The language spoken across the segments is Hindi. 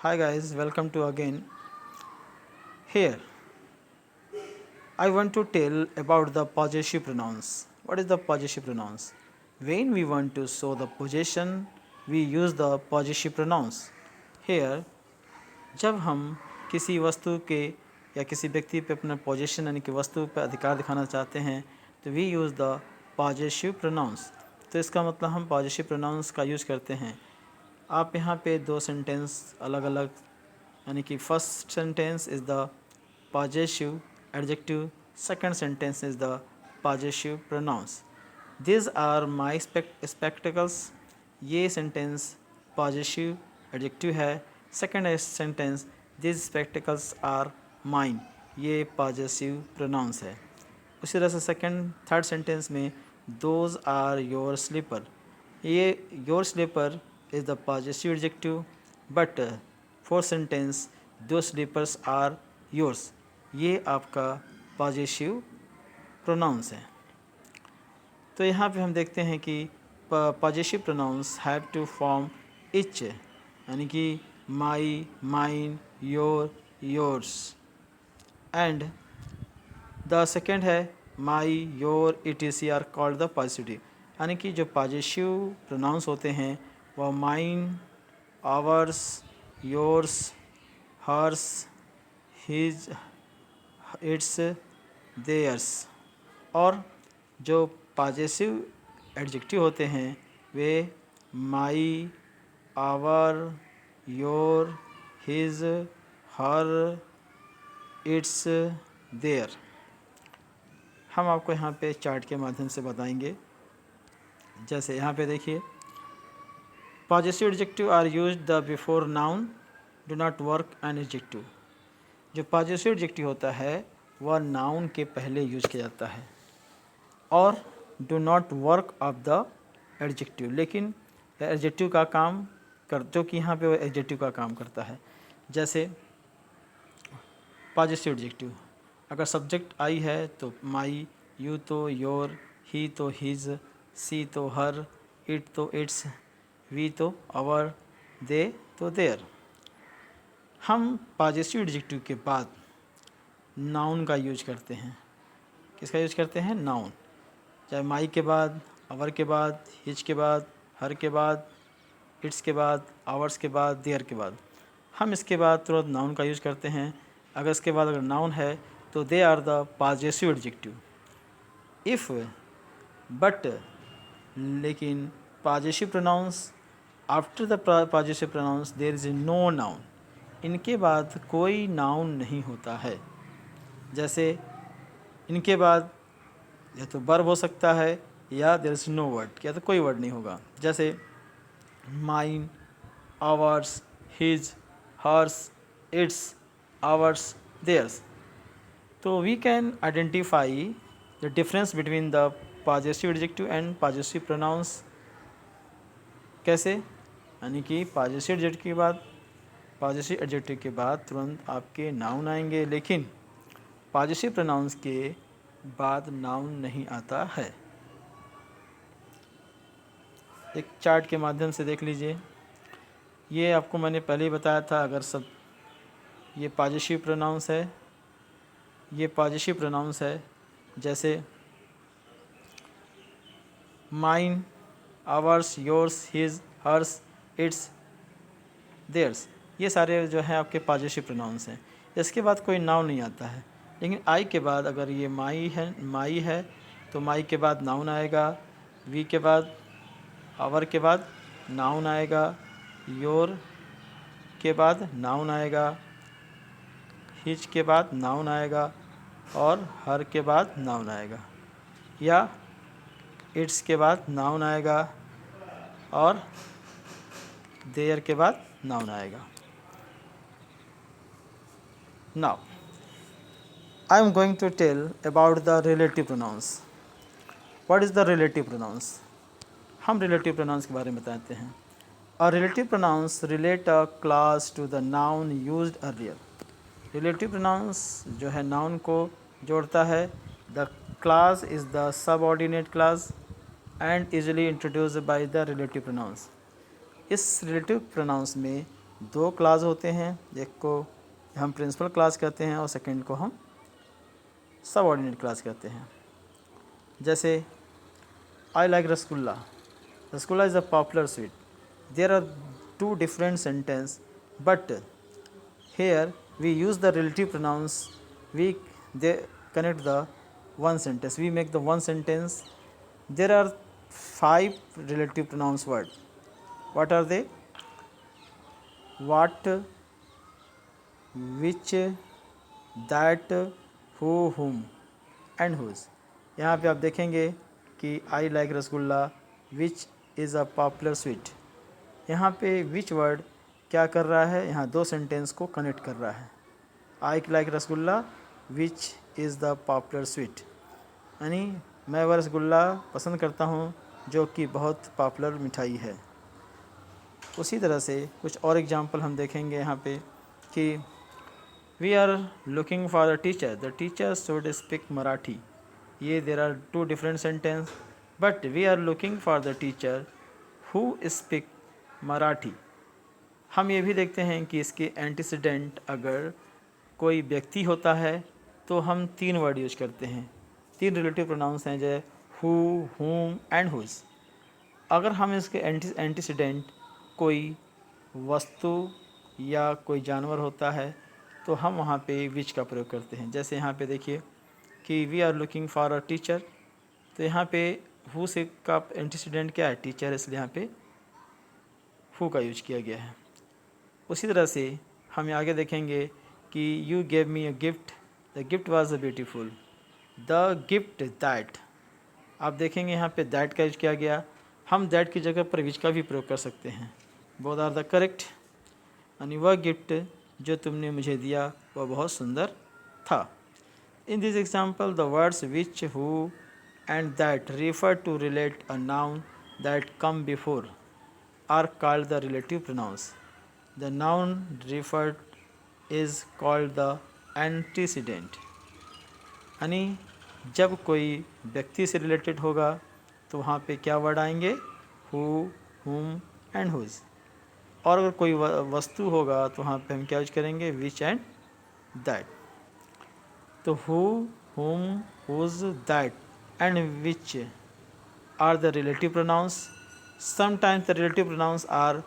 Hi guys, welcome to again. Here, I want to tell about the possessive pronouns. What is the possessive pronouns? When we want to show the possession, we use the possessive pronouns. Here, जब हम किसी वस्तु के या किसी व्यक्ति पे अपना पोजेशन यानी कि वस्तु पे अधिकार दिखाना चाहते हैं तो we use the possessive pronouns. तो इसका मतलब हम पॉजेसिव प्रोनाउंस का यूज़ करते हैं। आप यहाँ पे दो सेंटेंस अलग अलग यानी कि first sentence is the possessive adjective, second sentence is the possessive pronoun. This are my spectacles, ये सेंटेंस पॉजेसिव एडजेक्टिव है। Second sentence this spectacles are mine, ये पॉजेसिव प्रोनाउंस है। उसी तरह से थर्ड सेंटेंस में दोज आर योर स्लीपर, ये your slipper is the possessive adjective, but fourth sentence those slippers are yours, ये आपका पॉजेसिव प्रोनाउंस है। तो यहाँ पे हम देखते हैं कि possessive pronouns have two form each, यानी कि my, mine, your, yours. And the second है my, your, etc are called the positive, यानी कि जो पॉजेसिव प्रोनाउंस होते हैं वह mine, ours, yours, hers, his, its, theirs. और जो पॉजेसिव एडजेक्टिव होते हैं वे my, our, your, his, her, its, their. हम आपको यहाँ पे चार्ट के माध्यम से बताएंगे। जैसे यहाँ पे देखिए, possessive adjective are used the before noun, do not work an adjective. जो पॉजेसिव एडजेक्टिव होता है वह नाउन के पहले यूज किया जाता है और do not work of the adjective, लेकिन एडजेक्टिव का काम कर, जो कि यहाँ पे वो एडजेक्टिव का काम करता है। जैसे पॉजेसिव एडजेक्टिव, अगर सब्जेक्ट आई है तो माई, यू तो योर, ही तो हिज, सी तो हर, इट तो इट्स, वी तो आवर, दे तो देयर। हम पॉजेसिव एडजेक्टिव के बाद नाउन का यूज करते हैं। किसका यूज करते हैं? नाउन। चाहे माई के बाद, आवर के बाद, हिज के बाद, हर के बाद, इट्स के बाद, आवर्स के बाद, देयर के बाद, हम इसके बाद तुरंत नाउन का यूज करते हैं। अगर इसके बाद अगर नाउन है तो they are the possessive adjective. If, but, लेकिन possessive pronouns, after the possessive pronouns there is no noun, इनके बाद कोई नाउन नहीं होता है। जैसे इनके बाद या तो वर्ब हो सकता है या देयर इज़ नो वर्ड, या तो कोई वर्ड नहीं होगा। जैसे mine, ours, his, hers, its, ours, theirs. तो we can identify the difference between the possessive adjective and possessive pronouns. कैसे? यानी कि पॉजेसिव एडजेक्टिव के बाद तुरंत आपके नाउन आएंगे, लेकिन पॉजेसिव प्रोनाउंस के बाद नाउन नहीं आता है। एक चार्ट के माध्यम से देख लीजिए। ये आपको मैंने पहले ही बताया था, अगर सब ये पॉजेसिव प्रोनाउंस है, ये पॉजेसिव प्रोनाउंस है। जैसे mine, ours, yours, his, hers, its, theirs, ये सारे जो हैं आपके पॉजेसिव प्रोनाउंस हैं। इसके बाद कोई नाउन नहीं आता है। लेकिन आई के बाद अगर ये माई है तो माई के बाद नाउन आएगा, वी के बाद, आवर के बाद नाउन आएगा, योर के बाद नाउन आएगा, हिज के बाद नाउन आएगा और हर के बाद नाउन आएगा, या इट्स के बाद नाउन आएगा और देयर के बाद नाउन आएगा। Now I am going to tell about the relative pronoun. What is the relative pronoun? हम रिलेटिव प्रोनाउंस के बारे में बताते हैं। A relative pronoun relate a clause to the noun used earlier. Relative pronoun जो है नाउन को जोड़ता है। The clause is the subordinate clause and easily introduced by the relative pronoun. इस रिलेटिव प्रोनाउंस में दो क्लास होते हैं, एक को हम प्रिंसिपल क्लास कहते हैं और सेकंड को हम सबऑर्डिनेट क्लास कहते हैं। जैसे I like rasgulla, rasgulla is a popular sweet. There are two different sentence, but here we use the relative pronouns, we they connect the one sentence, we make the one sentence. There are 5 relative pronouns word. What are they? What, which, that, who, whom and whose. यहाँ पे आप देखेंगे कि आई like rasgulla, which is a popular sweet. यहाँ पे विच वर्ड क्या कर रहा है, यहाँ दो सेंटेंस को कनेक्ट कर रहा है। आई like rasgulla which is the popular sweet, यानी मैं वह रसगुल्ला पसंद करता हूँ जो कि बहुत पॉपुलर मिठाई है। उसी तरह से कुछ और एग्जांपल हम देखेंगे यहाँ पे कि we are looking for the teacher should speak Marathi. ये there are two different sentence, but we are looking for the teacher who speak Marathi. हम ये भी देखते हैं कि इसके एंटीसीडेंट अगर कोई व्यक्ति होता है तो हम 3 वर्ड यूज करते हैं, 3 रिलेटिव प्रोनाउंस हैं, जैसे हु, हुम एंड हुज। अगर हम इसके एंटीसीडेंट कोई वस्तु या कोई जानवर होता है तो हम वहाँ पे विच का प्रयोग करते हैं। जैसे यहाँ पे देखिए कि we are looking for a teacher, तो यहाँ पे हु से का एंटीसीडेंट क्या है, टीचर, इसलिए यहाँ पे हु का यूज किया गया है। उसी तरह से हम आगे देखेंगे कि you gave me a gift, the gift was a beautiful, the gift that. आप देखेंगे यहाँ पे दैट का यूज किया गया। हम दैट की जगह पर विच का भी प्रयोग कर सकते हैं। Both are the correct. यानी वह गिफ्ट जो तुमने मुझे दिया वह बहुत सुंदर था। In this example the words which, who and that refer to relate a noun that come before are called the relative pronouns. The noun referred is called the antecedent. यानी जब कोई व्यक्ति से रिलेटेड होगा तो वहाँ पे क्या वर्ड आएंगे, हु, हुम एंड हुज। और अगर कोई वस्तु होगा तो वहाँ पे हम क्या यूज करेंगे, विच एंड दैट। तो who, whom, whose, that and which are the relative pronouns. Sometimes the relative pronouns are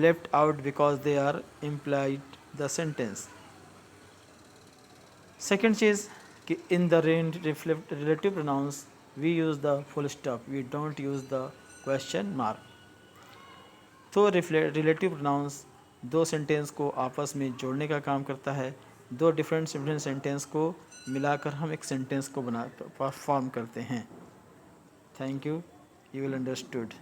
left out because they are implied the sentence. Second चीज़ कि in the relative pronouns we use the full stop, we don't use the question mark. तो relative pronouns दो सेंटेंस को आपस में जोड़ने का काम करता है। दो डिफरेंट सेंटेंस को मिलाकर हम एक सेंटेंस को फॉर्म करते हैं। Thank you. You will understood.